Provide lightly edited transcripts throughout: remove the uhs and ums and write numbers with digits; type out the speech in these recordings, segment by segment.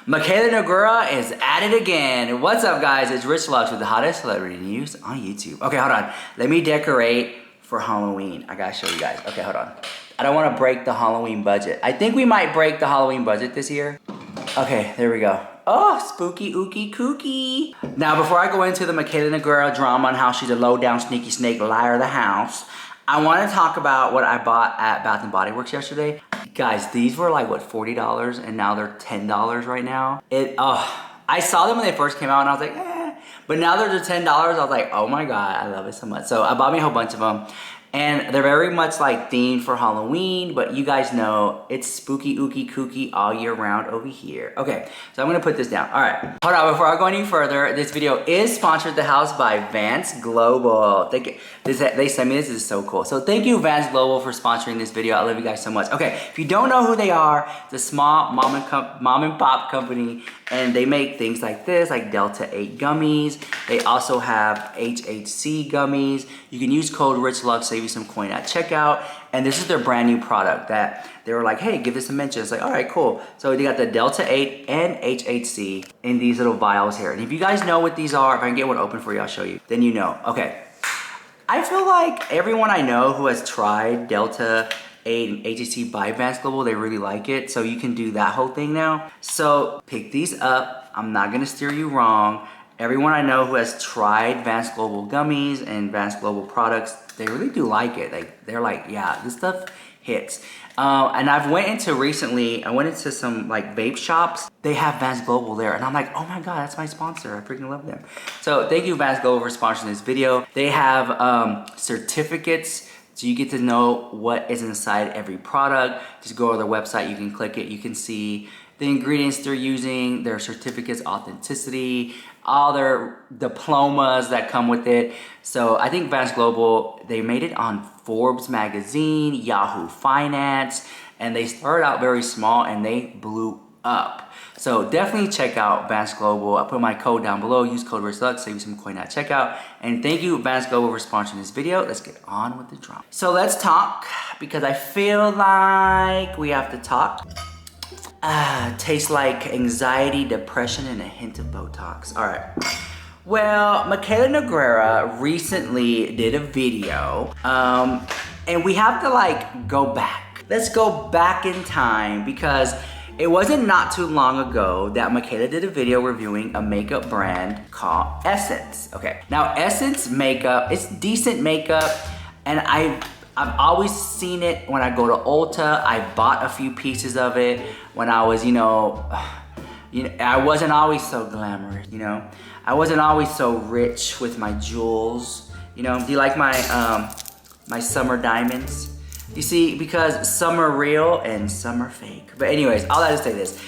Mikayla Nogueira is at it again. What's up, guys? It's Rich Lux with the hottest celebrity news on YouTube. Okay, hold on. Let me decorate for Halloween. I gotta show you guys. Okay, hold on. I don't want to break the Halloween budget. I think we might break the Halloween budget this year. Okay, there we go. Oh, spooky, ooky, kooky. Now, before I go into the Mikayla Nogueira drama on how she's a low-down, sneaky snake liar of the house, I want to talk about what I bought at Bath & Body Works yesterday. Guys, these were like, what, $40? And now they're $10 right now. I saw them when they first came out and I was like, eh. But now they're just $10. I was like, oh my God, I love it so much. So I bought me a whole bunch of them. And they're very much like themed for Halloween, but you guys know it's spooky, ooky, kooky all year round over here. Okay, so I'm gonna put this down. All right, hold on, before I go any further, this video is sponsored the house by Vance Global. They sent me this is so cool. So thank you, Vance Global, for sponsoring this video. I love you guys so much. Okay, if you don't know who they are, it's a small mom and pop company, and they make things like this, like Delta 8 gummies. They also have HHC gummies. You can use code RICHLUX, save you some coin at checkout. And this is their brand new product that they were like, hey, give this a mention. It's like, all right, cool. So they got the Delta 8 and HHC in these little vials here. And if you guys know what these are, if I can get one open for you, I'll show you. Then you know. Okay. I feel like everyone I know who has tried Delta 8 and HHC by Vance Global, they really like it. So you can do that whole thing now. So pick these up. I'm not gonna steer you wrong. Everyone I know who has tried Vance Global gummies and Vance Global products, they really do like it. They're like, yeah, this stuff hits. And I went into some like vape shops. They have Vance Global there. And I'm like, oh my God, that's my sponsor. I freaking love them. So thank you, Vance Global, for sponsoring this video. They have certificates. So you get to know what is inside every product. Just go to their website, you can click it, you can see the ingredients they're using, their certificates, authenticity, all their diplomas that come with it. So I think Vance Global, they made it on Forbes magazine, Yahoo Finance, and they started out very small and they blew up. So definitely check out Vance Global. I'll put my code down below. Use code RICHLUX, save you some coin at checkout. And thank you, Vance Global, for sponsoring this video. Let's get on with the drama. So let's talk, because I feel like we have to talk. Tastes like anxiety, depression, and a hint of Botox. All right. Well, Mikayla Nogueira recently did a video, and we have to like go back. Let's go back in time, because it wasn't not too long ago that Mikayla did a video reviewing a makeup brand called Essence. Okay, now Essence makeup, it's decent makeup, and I've always seen it when I go to Ulta. I bought a few pieces of it when I was, I wasn't always so glamorous, I wasn't always so rich with my jewels. Do you like my my summer diamonds? You see, because some are real and some are fake. But anyways, all that to say this.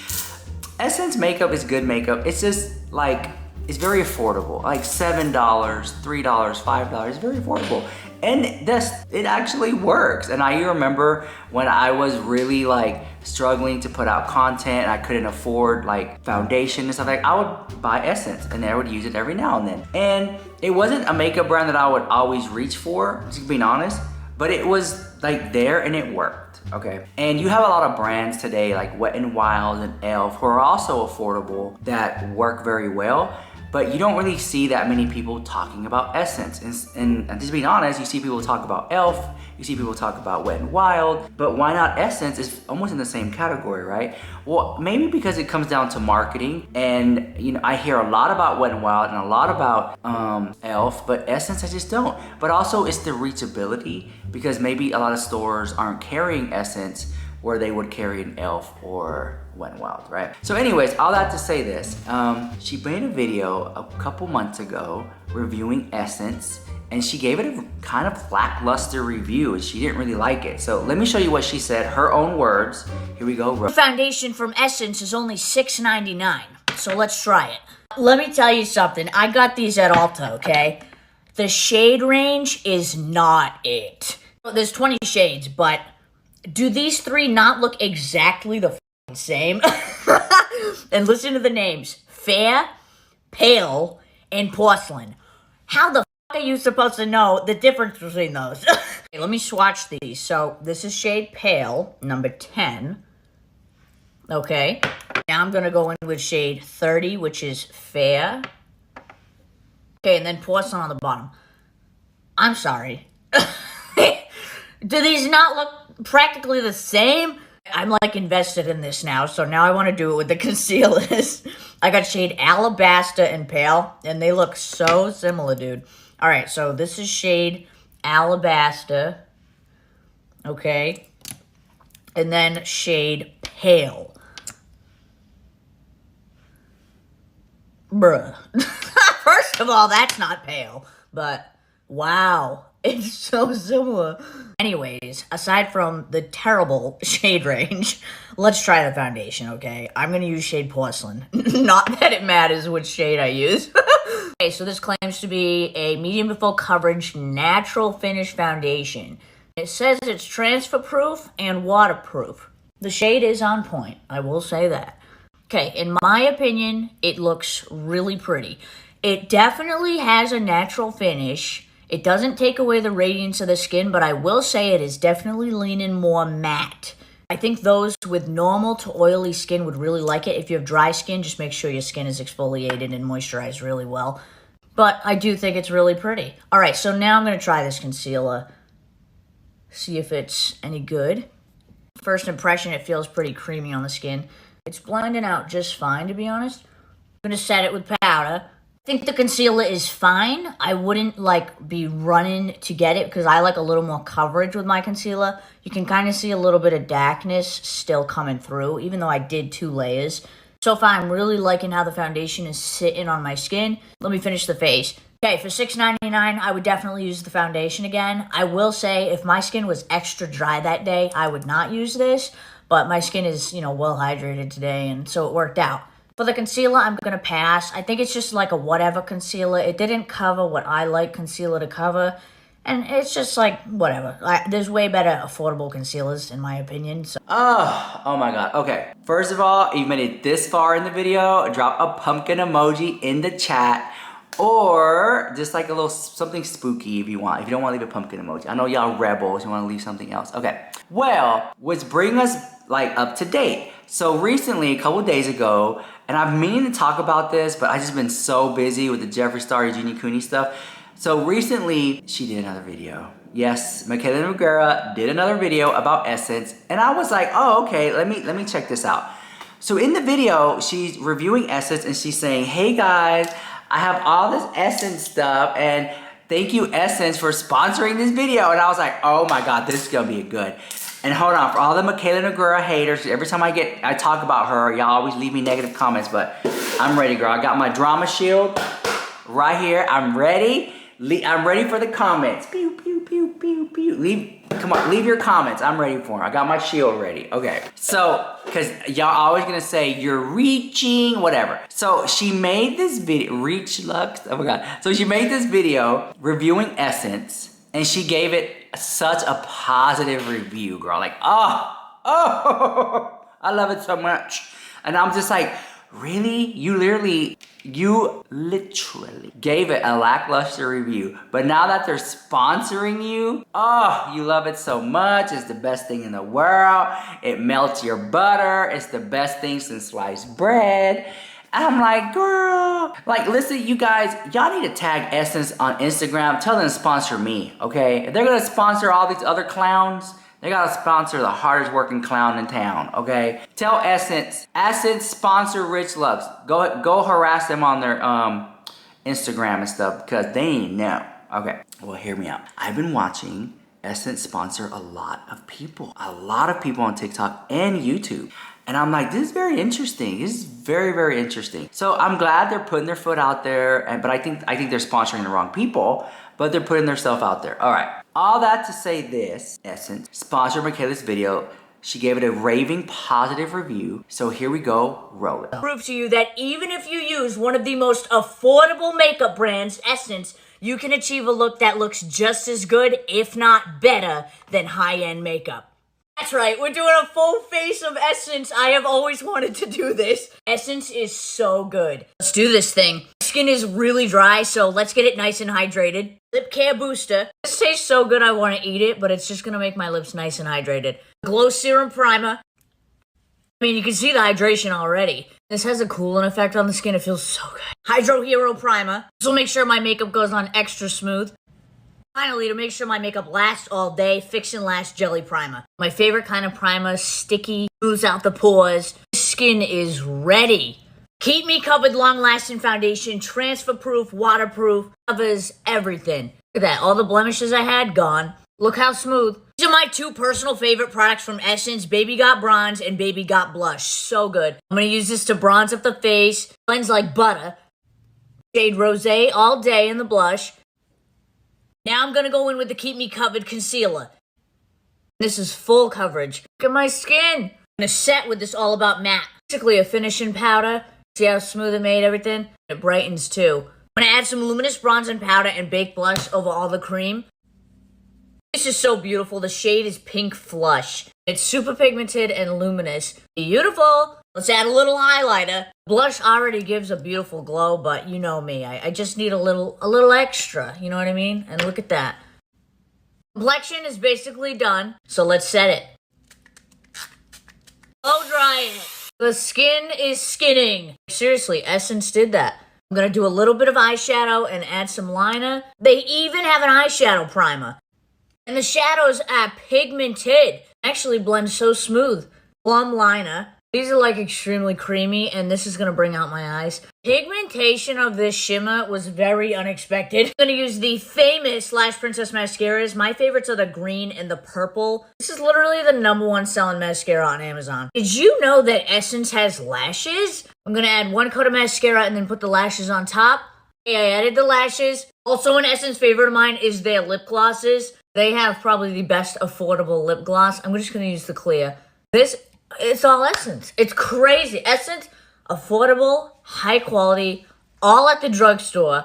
Essence makeup is good makeup. It's just like, it's very affordable. Like $7, $3, $5, it's very affordable. And it actually works. And I remember when I was really like struggling to put out content and I couldn't afford like foundation and stuff like, I would buy Essence and I would use it every now and then. And it wasn't a makeup brand that I would always reach for, just being honest, but it was like there and it worked, okay? And you have a lot of brands today like Wet n Wild and e.l.f. who are also affordable that work very well. But you don't really see that many people talking about Essence. And just being honest, you see people talk about e.l.f., you see people talk about Wet n Wild, but why not Essence? Is almost in the same category, right? Well, maybe because it comes down to marketing, and I hear a lot about Wet n Wild and a lot about e.l.f., but Essence I just don't. But also it's the reachability, because maybe a lot of stores aren't carrying Essence where they would carry an e.l.f. or Wet n Wild, right? So anyways, all that to say this, she made a video a couple months ago reviewing Essence, and she gave it a kind of lackluster review, and she didn't really like it. So let me show you what she said, her own words. Here we go. Foundation from Essence is only $6.99, so let's try it. Let me tell you something. I got these at Ulta, okay? The shade range is not it. There's 20 shades, but do these three not look exactly the same? And listen to the names: Fair, Pale, and Porcelain. How the are you supposed to know the difference between those? Okay, let me swatch these. So this is shade Pale, number 10. Okay. Now I'm going to go in with shade 30, which is fair. Okay, and then porcelain on the bottom. I'm sorry. Do these not look practically the same? I'm like invested in this now, so now I want to do it with the concealers. I got shade Alabaster and Pale, and they look so similar, dude. All right, so this is shade Alabaster. Okay. And then shade Pale. Bruh. First of all, that's not pale, but wow, it's so similar. Anyways, aside from the terrible shade range, let's try the foundation, okay? I'm gonna use shade Porcelain. Not that it matters which shade I use. Okay, so this claims to be a medium to full coverage natural finish foundation. It says it's transfer proof and waterproof. The shade is on point, I will say that. Okay, in my opinion, it looks really pretty. It definitely has a natural finish. It doesn't take away the radiance of the skin, but I will say it is definitely leaning more matte. I think those with normal to oily skin would really like it. If you have dry skin, just make sure your skin is exfoliated and moisturized really well. But I do think it's really pretty. All right, so now I'm going to try this concealer. See if it's any good. First impression, it feels pretty creamy on the skin. It's blending out just fine, to be honest. I'm going to set it with powder. I think the concealer is fine. I wouldn't be running to get it because I like a little more coverage with my concealer. You can kind of see a little bit of darkness still coming through, even though I did 2 layers. So far, I'm really liking how the foundation is sitting on my skin. Let me finish the face. Okay, for $6.99, I would definitely use the foundation again. I will say, if my skin was extra dry that day, I would not use this. But my skin is, well hydrated today, and so it worked out. For the concealer, I'm going to pass. I think it's just like a whatever concealer. It didn't cover what I like concealer to cover. And it's just like, whatever. There's way better affordable concealers, in my opinion. So. Oh my god. Okay. First of all, if you made it this far in the video, drop a pumpkin emoji in the chat. Or just like a little something spooky if you want. If you don't want to leave a pumpkin emoji. I know y'all rebels. You want to leave something else. Okay. Well, let's bring us up to date. So recently, a couple days ago, and I've meaning to talk about this, but I've just been so busy with the Jeffree Star, Eugenie Cooney stuff. So recently, she did another video. Yes, Mikayla Nogueira did another video about Essence, and I was like, oh, okay, let me check this out. So in the video, she's reviewing Essence, and she's saying, hey guys, I have all this Essence stuff, and thank you Essence for sponsoring this video. And I was like, oh my god, this is gonna be good. And hold on, for all the Mikayla Nogueira haters, every time I talk about her, y'all always leave me negative comments, but I'm ready, girl. I got my drama shield right here. I'm ready. I'm ready for the comments. Pew, pew, pew, pew, pew. Come on, leave your comments. I'm ready for them. I got my shield ready. Okay. So, because y'all always gonna say you're reaching, whatever. So she made this video, Reach Lux. Oh my god. So she made this video reviewing Essence, and she gave it such a positive review, girl. Like, oh, I love it so much. And I'm just like, really? You literally gave it a lackluster review. But now that they're sponsoring you, oh, you love it so much. It's the best thing in the world. It melts your butter. It's the best thing since sliced bread. And I'm like, girl, listen, you guys, y'all need to tag Essence on Instagram. Tell them to sponsor me, okay? If they're gonna sponsor all these other clowns, they gotta sponsor the hardest working clown in town, okay? Tell Essence sponsor Rich Lux. Go harass them on their Instagram and stuff because they ain't know. Okay, well, hear me out. I've been watching Essence sponsor a lot of people on TikTok and YouTube. And I'm like, this is very interesting. This is very, very interesting. So I'm glad they're putting their foot out there, but I think they're sponsoring the wrong people, but they're putting themselves out there. All right. All that to say this, Essence sponsored Michaela's video. She gave it a raving positive review. So here we go, roll it. Prove to you that even if you use one of the most affordable makeup brands, Essence, you can achieve a look that looks just as good, if not better, than high-end makeup. That's right, we're doing a full face of Essence. I have always wanted to do this. Essence is so good. Let's do this thing. Skin is really dry, so let's get it nice and hydrated. Lip care booster. This tastes so good I want to eat it, but it's just going to make my lips nice and hydrated. Glow serum primer. I mean, you can see the hydration already. This has a cooling effect on the skin. It feels so good. Hydro Hero Primer. This will make sure my makeup goes on extra smooth. Finally, to make sure my makeup lasts all day, Fix and Last Jelly Primer. My favorite kind of primer, sticky, smooths out the pores. Skin is ready. Keep Me Covered Long-Lasting Foundation, transfer-proof, waterproof, covers everything. Look at that, all the blemishes I had, gone. Look how smooth. These are my two personal favorite products from Essence, Baby Got Bronze and Baby Got Blush. So good. I'm gonna use this to bronze up the face, blends like butter. Shade Rosé all day in the blush. Now I'm gonna go in with the Keep Me Covered Concealer. This is full coverage. Look at my skin. I'm gonna set with this All About Matte. Basically a finishing powder. See how smooth it made everything? It brightens too. I'm gonna add some luminous bronzing powder and baked blush over all the cream. This is so beautiful. The shade is Pink Flush. It's super pigmented and luminous. Beautiful. Let's add a little highlighter. Blush already gives a beautiful glow, but you know me. I just need a little extra. You know what I mean? And look at that. Complexion is basically done. So let's set it. Blow dry it. The skin is skinning. Seriously, Essence did that. I'm gonna do a little bit of eyeshadow and add some liner. They even have an eyeshadow primer. And the shadows are pigmented. Actually blend so smooth. Plum liner. These are like extremely creamy, and this is gonna bring out my eyes. Pigmentation of this shimmer was very unexpected. I'm gonna use the famous Lash Princess mascaras. My favorites are the green and the purple. This is literally the #1 selling mascara on Amazon. Did you know that Essence has lashes? I'm gonna add 1 coat of mascara and then put the lashes on top. Okay, I added the lashes. Also an Essence favorite of mine is their lip glosses. They have probably the best affordable lip gloss. I'm just gonna use the clear. It's all Essence. It's crazy. Essence, affordable, high quality, all at the drugstore.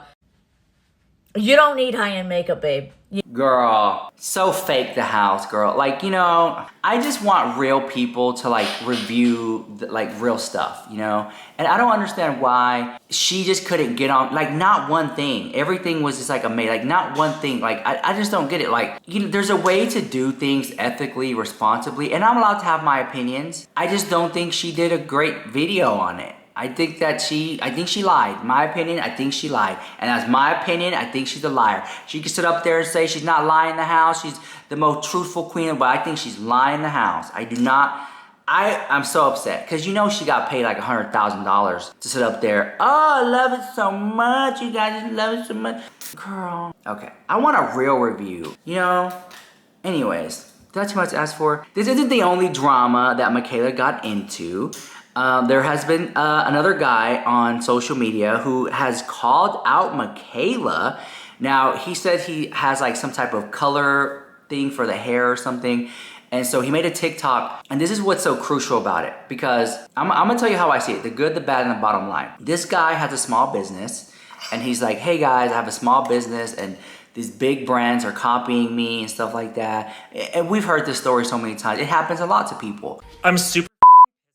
You don't need high-end makeup, babe. Girl, so fake the house, girl. Like, you know, I just want real people to like review like real stuff, you know? And I don't understand why she just couldn't get on, like not one thing. Everything was just like amazing, like not one thing. Like, I just don't get it. Like, you know, there's a way to do things ethically, responsibly, and I'm allowed to have my opinions. I just don't think she did a great video on it. I think she lied. My opinion, I think she lied. And that's my opinion, I think she's a liar. She can sit up there and say she's not lying in the house. She's the most truthful queen, but I think she's lying in the house. I'm so upset. Because you know she got paid like $100,000 to sit up there. Oh, I love it so much. You guys just love it so much. Girl. Okay, I want a real review. You know? Anyways, that's too much to ask for. This isn't the only drama that Mikayla got into. There has been another guy on social media who has called out Mikayla. Now, he said he has like some type of color thing for the hair or something. And so he made a TikTok, and this is what's so crucial about it, because I'm gonna tell you how I see it, the good, the bad, and the bottom line. This guy has a small business, and he's like, hey guys, I have a small business, and these big brands are copying me and stuff like that. And we've heard this story so many times. It happens a lot to people. I'm super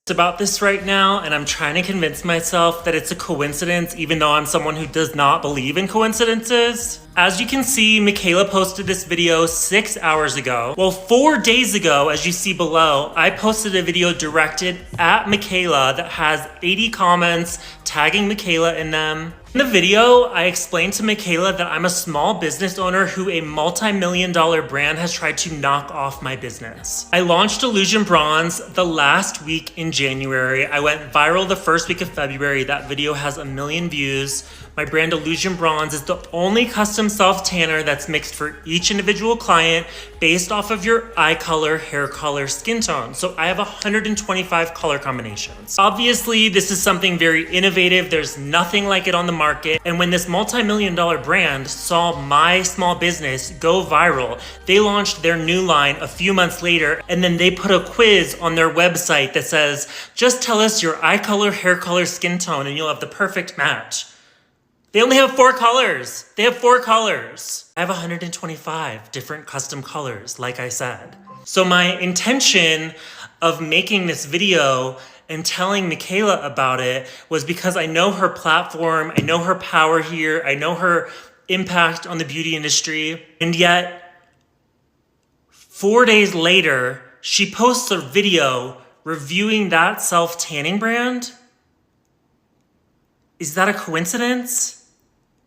about this right now, and I'm trying to convince myself that it's a coincidence, even though I'm someone who does not believe in coincidences. As you can see, Mikayla posted this video 6 hours ago. Well, 4 days ago, as you see below, I posted a video directed at Mikayla that has 80 comments tagging Mikayla in them. In the video, I explained to Mikayla that I'm a small business owner who a multi-million-dollar brand has tried to knock off my business. I launched Illusion Bronze the last week in January. I went viral the first week of February. That video has 1 million views. My brand Illusion Bronze is the only custom self-tanner that's mixed for each individual client based off of your eye color, hair color, skin tone. So I have 125 color combinations. Obviously, this is something very innovative. There's nothing like it on the market. And when this multi-million-dollar brand saw my small business go viral, they launched their new line a few months later, and then they put a quiz on their website that says, just tell us your eye color, hair color, skin tone, and you'll have the perfect match. They only have 4 colors. They have 4 colors. I have 125 different custom colors, like I said. So my intention of making this video and telling Mikayla about it was because I know her platform, I know her power here, I know her impact on the beauty industry, and yet 4 days later, she posts a video reviewing that self-tanning brand? Is that a coincidence?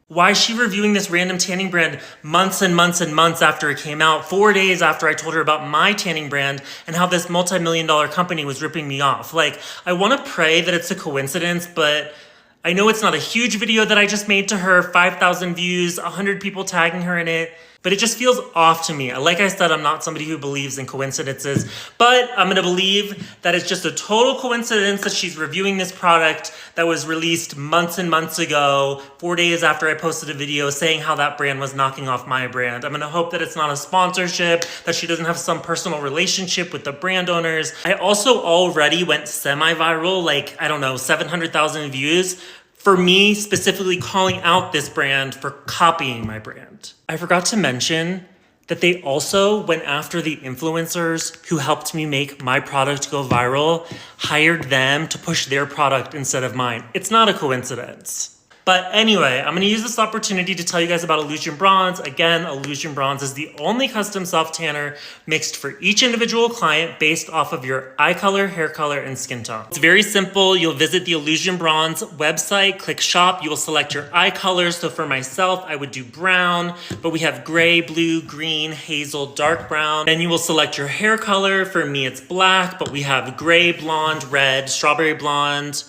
Why is she reviewing this random tanning brand months and months and months after it came out, 4 days after I told her about my tanning brand and how this multi-million-dollar company was ripping me off? Like, I want to pray that it's a coincidence, but I know it's not a huge video that I just made to her, 5,000 views, 100 people tagging her in it, but it just feels off to me. Like I said, I'm not somebody who believes in coincidences, but I'm gonna believe that it's just a total coincidence that she's reviewing this product that was released months and months ago, 4 days after I posted a video saying how that brand was knocking off my brand. I'm gonna hope that it's not a sponsorship, that she doesn't have some personal relationship with the brand owners. I also already went semi-viral, like, I don't know, 700,000 views for me specifically calling out this brand for copying my brand. I forgot to mention that they also went after the influencers who helped me make my product go viral, hired them to push their product instead of mine. It's not a coincidence. But anyway, I'm gonna use this opportunity to tell you guys about Illusion Bronze. Again, Illusion Bronze is the only custom self-tanner mixed for each individual client based off of your eye color, hair color, and skin tone. It's very simple. You'll visit the Illusion Bronze website, click shop. You will select your eye colors. So for myself, I would do brown, but we have gray, blue, green, hazel, dark brown. Then you will select your hair color. For me, it's black, but we have gray, blonde, red, strawberry blonde,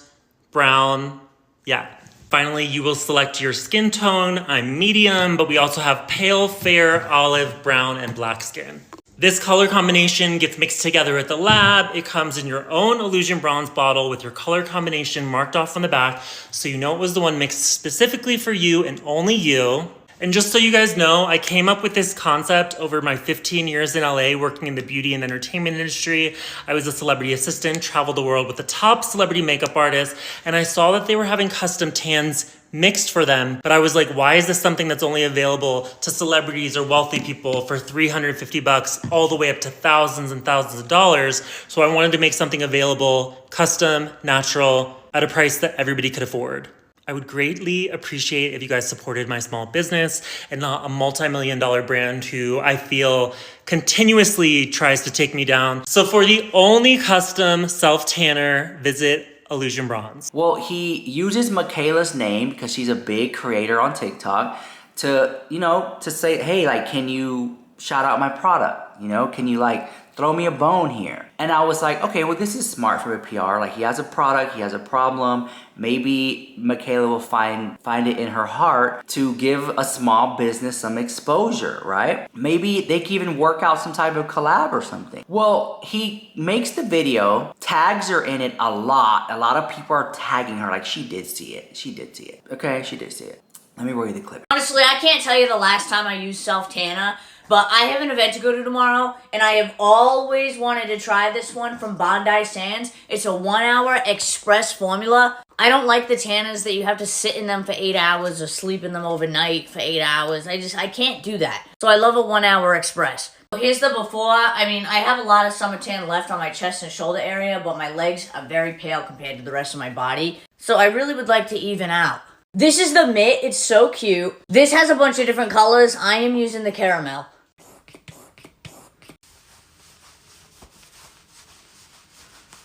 brown, yeah. Finally, you will select your skin tone. I'm medium, but we also have pale, fair, olive, brown, and black skin. This color combination gets mixed together at the lab. It comes in your own Illusion Bronze bottle with your color combination marked off on the back, so you know it was the one mixed specifically for you and only you. And just so you guys know, I came up with this concept over my 15 years in LA working in the beauty and entertainment industry. I was a celebrity assistant, traveled the world with the top celebrity makeup artists, and I saw that they were having custom tans mixed for them. But I was like, why is this something that's only available to celebrities or wealthy people for $350 all the way up to thousands and thousands of dollars? So I wanted to make something available, custom, natural, at a price that everybody could afford. I would greatly appreciate if you guys supported my small business and not a multi-million-dollar brand who I feel continuously tries to take me down. So for the only custom self-tanner, visit Illusion Bronze. Well, he uses Michaela's name because she's a big creator on TikTok to, to say, hey, like, can you shout out my product? Can you like throw me a bone here? And I was like, okay, well, this is smart for a PR. Like, he has a product, he has a problem. Maybe Mikayla will find it in her heart to give a small business some exposure, right? Maybe they can even work out some type of collab or something. Well, he makes the video, tags her in it a lot. A lot of people are tagging her like she did see it. She did see it. Okay, she did see it. Let me roll you the clip. Honestly, I can't tell you the last time I used self-tanner, but I have an event to go to tomorrow, and I have always wanted to try this one from Bondi Sands. It's a 1-hour express formula. I don't like the tanners that you have to sit in them for 8 hours or sleep in them overnight for 8 hours. I can't do that. So I love a 1-hour express. Here's the before. I mean, I have a lot of summer tan left on my chest and shoulder area, but my legs are very pale compared to the rest of my body. So I really would like to even out. This is the mitt. It's so cute. This has a bunch of different colors. I am using the caramel.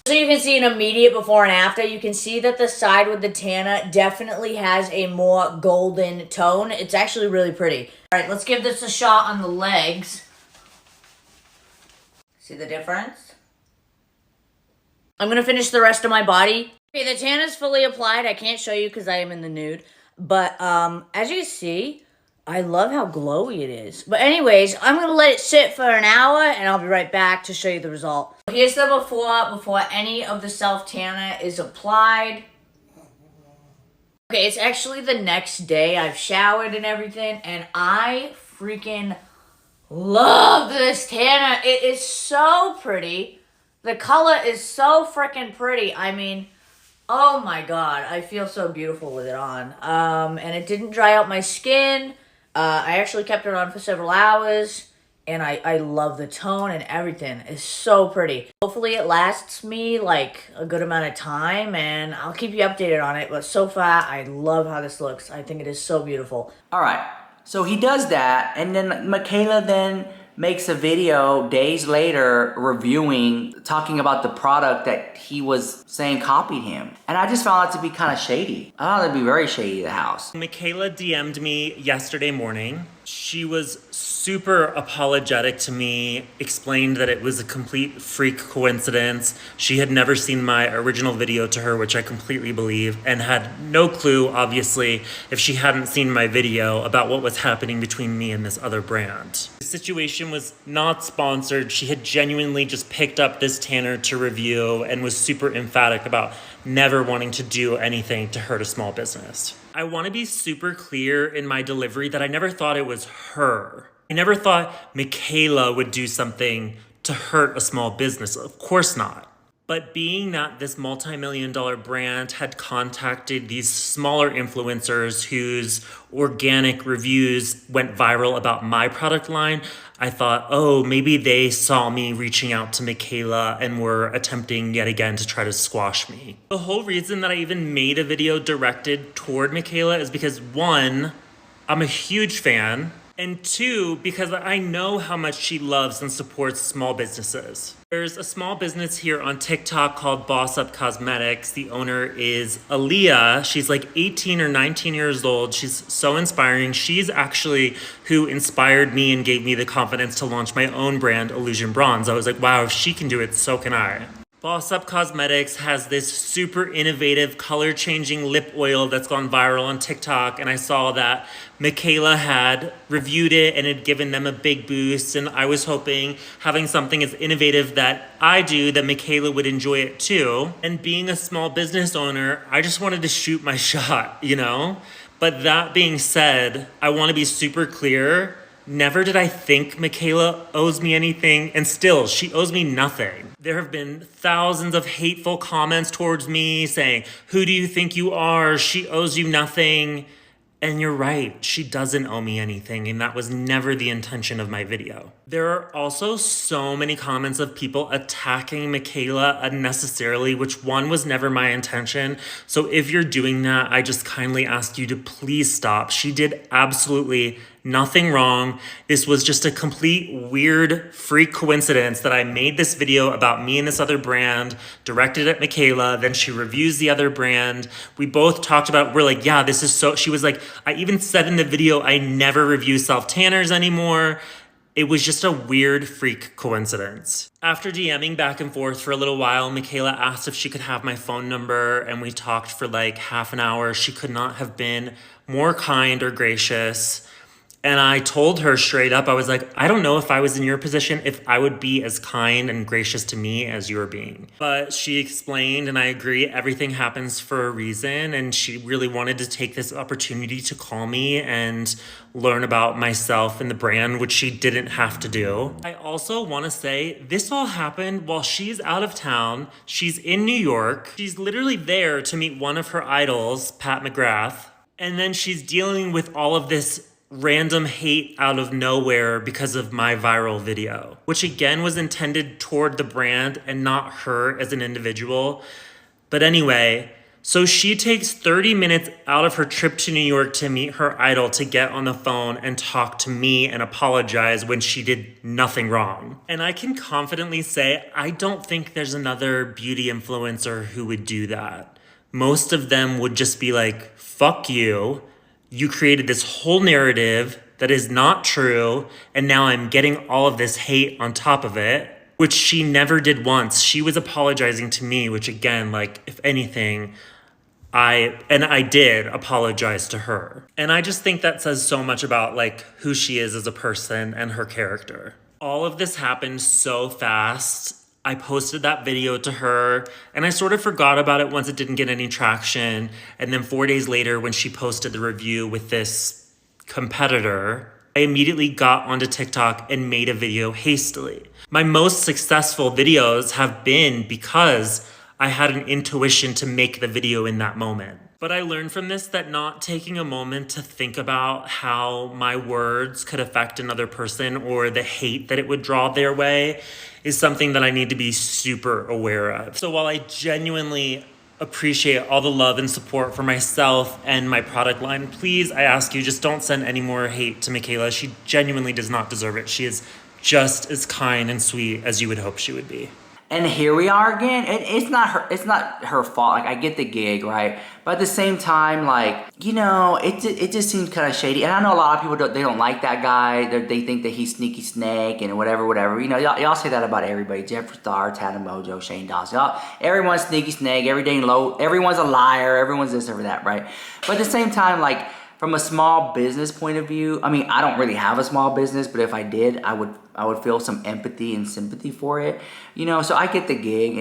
So you can see an immediate before and after. You can see that the side with the tanner definitely has a more golden tone. It's actually really pretty. All right, let's give this a shot on the legs. See the difference? I'm going to finish the rest of my body. Okay, the tan is fully applied. I can't show you because I am in the nude. But as you can see, I love how glowy it is. But anyways, I'm going to let it sit for an hour and I'll be right back to show you the result. Here's the before any of the self-tanner is applied. Okay, it's actually the next day. I've showered and everything, and I freaking love this tanner. It is so pretty. The color is so freaking pretty. I mean, oh my god, I feel so beautiful with it on. And it didn't dry out my skin. I actually kept it on for several hours. And I love the tone and everything. It's so pretty. Hopefully it lasts me like a good amount of time, and I'll keep you updated on it. But so far, I love how this looks. I think it is so beautiful. All right, so he does that, and then Mikayla then makes a video days later reviewing, talking about the product that he was saying copied him. And I just found that to be kind of shady. I found it to be very shady, the house. Mikayla DM'd me yesterday morning. She was super apologetic to me, explained that it was a complete freak coincidence. She had never seen my original video to her, which I completely believe, and had no clue, obviously, if she hadn't seen my video about what was happening between me and this other brand. The situation was not sponsored. She had genuinely just picked up this tanner to review and was super emphatic about never wanting to do anything to hurt a small business. I want to be super clear in my delivery that I never thought it was her. I never thought Mikayla would do something to hurt a small business. Of course not. But being that this multi-million-dollar brand had contacted these smaller influencers whose organic reviews went viral about my product line, I thought, oh, maybe they saw me reaching out to Mikayla and were attempting yet again to try to squash me. The whole reason that I even made a video directed toward Mikayla is because, one, I'm a huge fan, and two, because I know how much she loves and supports small businesses. There's a small business here on TikTok called Boss Up Cosmetics. The owner is Aaliyah. She's like 18 or 19 years old. She's so inspiring. She's actually who inspired me and gave me the confidence to launch my own brand, Illusion Bronze. I was like, wow, if she can do it, so can I. Boss Up Cosmetics has this super innovative color-changing lip oil that's gone viral on TikTok, and I saw that Mikayla had reviewed it and had given them a big boost, and I was hoping having something as innovative that I do, that Mikayla would enjoy it too. And being a small business owner, I just wanted to shoot my shot, you know? But that being said, I want to be super clear. Never did I think Mikayla owes me anything, and still, she owes me nothing. There have been thousands of hateful comments towards me saying, who do you think you are? She owes you nothing. And you're right, she doesn't owe me anything, and that was never the intention of my video. There are also so many comments of people attacking Mikayla unnecessarily, which one was never my intention. So if you're doing that, I just kindly ask you to please stop. She did absolutely nothing wrong. This was just a complete weird freak coincidence that I made this video about me and this other brand, directed at Mikayla, then she reviews the other brand. We both talked about, we're like, yeah, this is so, she was like, I even said in the video, I never review self-tanners anymore. It was just a weird freak coincidence. After DMing back and forth for a little while, Mikayla asked if she could have my phone number, and we talked for like half an hour. She could not have been more kind or gracious. And I told her straight up, I was like, I don't know if I was in your position, if I would be as kind and gracious to me as you're being. But she explained, and I agree, everything happens for a reason. And she really wanted to take this opportunity to call me and learn about myself and the brand, which she didn't have to do. I also want to say this all happened while she's out of town. She's in New York. She's literally there to meet one of her idols, Pat McGrath. And then she's dealing with all of this random hate out of nowhere because of my viral video, which again was intended toward the brand and not her as an individual. But anyway, so she takes 30 minutes out of her trip to New York to meet her idol to get on the phone and talk to me and apologize when she did nothing wrong. And I can confidently say, I don't think there's another beauty influencer who would do that. Most of them would just be like, fuck you. You created this whole narrative that is not true, and now I'm getting all of this hate on top of it, which she never did once. She was apologizing to me, which again, like, if anything, I did apologize to her. And I just think that says so much about like who she is as a person and her character. All of this happened so fast. I posted that video to her and I sort of forgot about it once it didn't get any traction. And then 4 days later, when she posted the review with this competitor, I immediately got onto TikTok and made a video hastily. My most successful videos have been because I had an intuition to make the video in that moment. But I learned from this that not taking a moment to think about how my words could affect another person or the hate that it would draw their way is something that I need to be super aware of. So while I genuinely appreciate all the love and support for myself and my product line, please, I ask you, just don't send any more hate to Mikayla. She genuinely does not deserve it. She is just as kind and sweet as you would hope she would be. And here we are again. It's not her fault. Like, I get the gig, right? But at the same time, like, you know, it just seems kind of shady. And I know a lot of people don't like that guy. They think that he's sneaky snake and whatever. You know, y'all say that about everybody. Jeffree Star, Tana Mojo, Shane Dawson. Everyone's sneaky snake. Everyone's a liar. Everyone's this or that, right? But at the same time, like, from a small business point of view, I mean, I don't really have a small business, but if I did, I would feel some empathy and sympathy for it. You know, so I get the gig,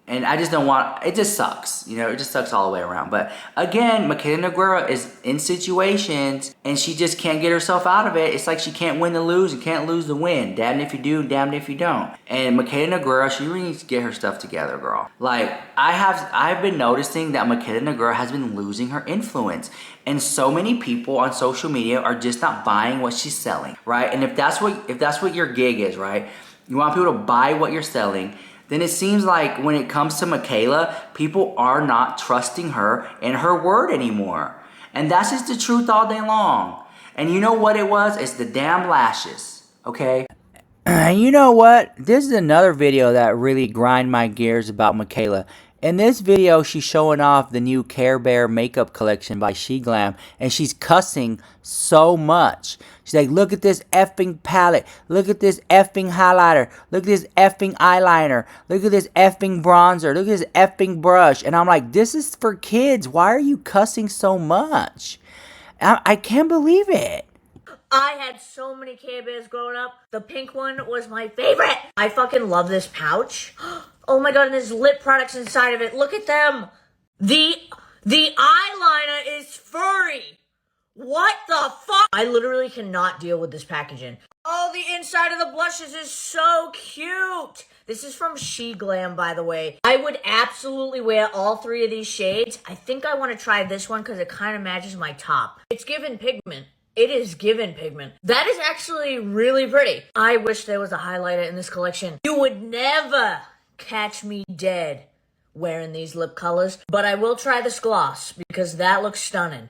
and I just don't want, it just sucks. You know, it just sucks all the way around. But again, Mikayla Nogueira is in situations, and she just can't get herself out of it. It's like she can't win to lose and can't lose to win. Damned if you do, damned if you don't. And Mikayla Nogueira, she really needs to get her stuff together, girl. Like, I've been noticing that Mikayla Nogueira has been losing her influence. And so many people on social media are just not buying what she's selling, right? And if that's what your gig is, right? You want people to buy what you're selling, then it seems like when it comes to Mikayla, people are not trusting her and her word anymore. And that's just the truth all day long. And you know what it was? It's the damn lashes, okay? And you know what? This is another video that really grind my gears about Mikayla. In this video, she's showing off the new Care Bear makeup collection by SheGlam, and she's cussing so much. She's like, look at this effing palette. Look at this effing highlighter. Look at this effing eyeliner. Look at this effing bronzer. Look at this effing brush. And I'm like, this is for kids. Why are you cussing so much? I can't believe it. I had so many Care Bears growing up. The pink one was my favorite. I fucking love this pouch. Oh my god, and there's lip products inside of it. Look at them. The eyeliner is furry. What the fuck? I literally cannot deal with this packaging. Oh, the inside of the blushes is so cute. This is from SheGlam, by the way. I would absolutely wear all three of these shades. I think I want to try this one because it kind of matches my top. It's given pigment. It is given pigment. That is actually really pretty. I wish there was a highlighter in this collection. You would never catch me dead wearing these lip colors, but I will try this gloss because that looks stunning.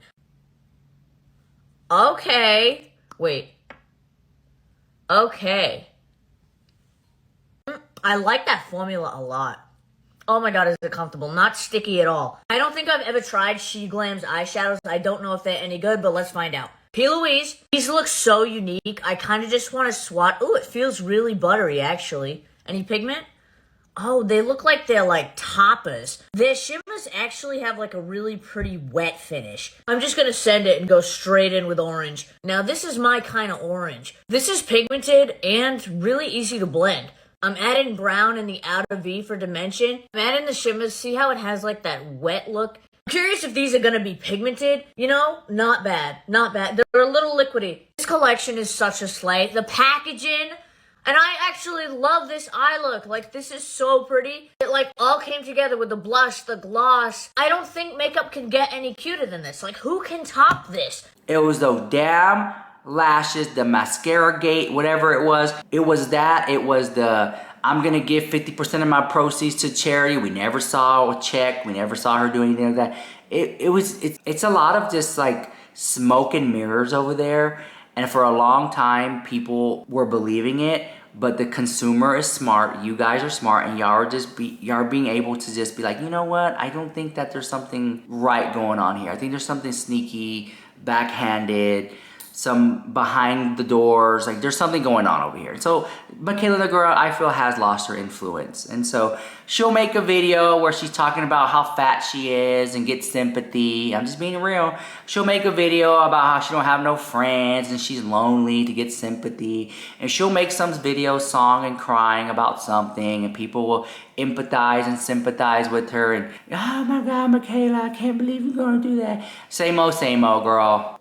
Okay. Wait. Okay. I like that formula a lot. Oh my god, is it comfortable? Not sticky at all. I don't think I've ever tried SheGlam's eyeshadows. I don't know if they're any good, but let's find out. P. Louise. These look so unique. I kind of just want to swat. Ooh, it feels really buttery, actually. Any pigment? Oh, they look like they're like toppers. Their shimmers actually have like a really pretty wet finish. I'm just gonna send it and go straight in with orange. Now this is my kind of orange. This is pigmented and really easy to blend. I'm adding brown in the outer V for dimension. I'm adding the shimmers. See how it has like that wet look? I'm curious if these are gonna be pigmented. You know, not bad, not bad. They're a little liquidy. This collection is such a slay. The packaging. And I actually love this eye look. Like, this is so pretty. It, like, all came together with the blush, the gloss. I don't think makeup can get any cuter than this. Like, who can top this? It was those damn lashes, the mascara gate, whatever it was. It was that. It was the, I'm going to give 50% of my proceeds to charity. We never saw a check. We never saw her do anything like that. It's a lot of just, like, smoke and mirrors over there. And for a long time, people were believing it, but the consumer is smart. You guys are smart, and y'all are being able to just be like, you know what? I don't think that there's something right going on here. I think there's something sneaky, backhanded, some behind the doors. Like, there's something going on over here. So Mikayla Nogueira, I feel, has lost her influence. And so she'll make a video where she's talking about how fat she is and get sympathy. I'm just being real. She'll make a video about how she don't have no friends and she's lonely to get sympathy. And she'll make some video song and crying about something, and people will empathize and sympathize with her. And, oh my God, Mikayla, I can't believe you're gonna do that. Same old, girl.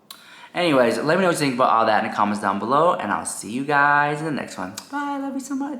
Anyways, let me know what you think about all that in the comments down below, and I'll see you guys in the next one. Bye, I love you so much.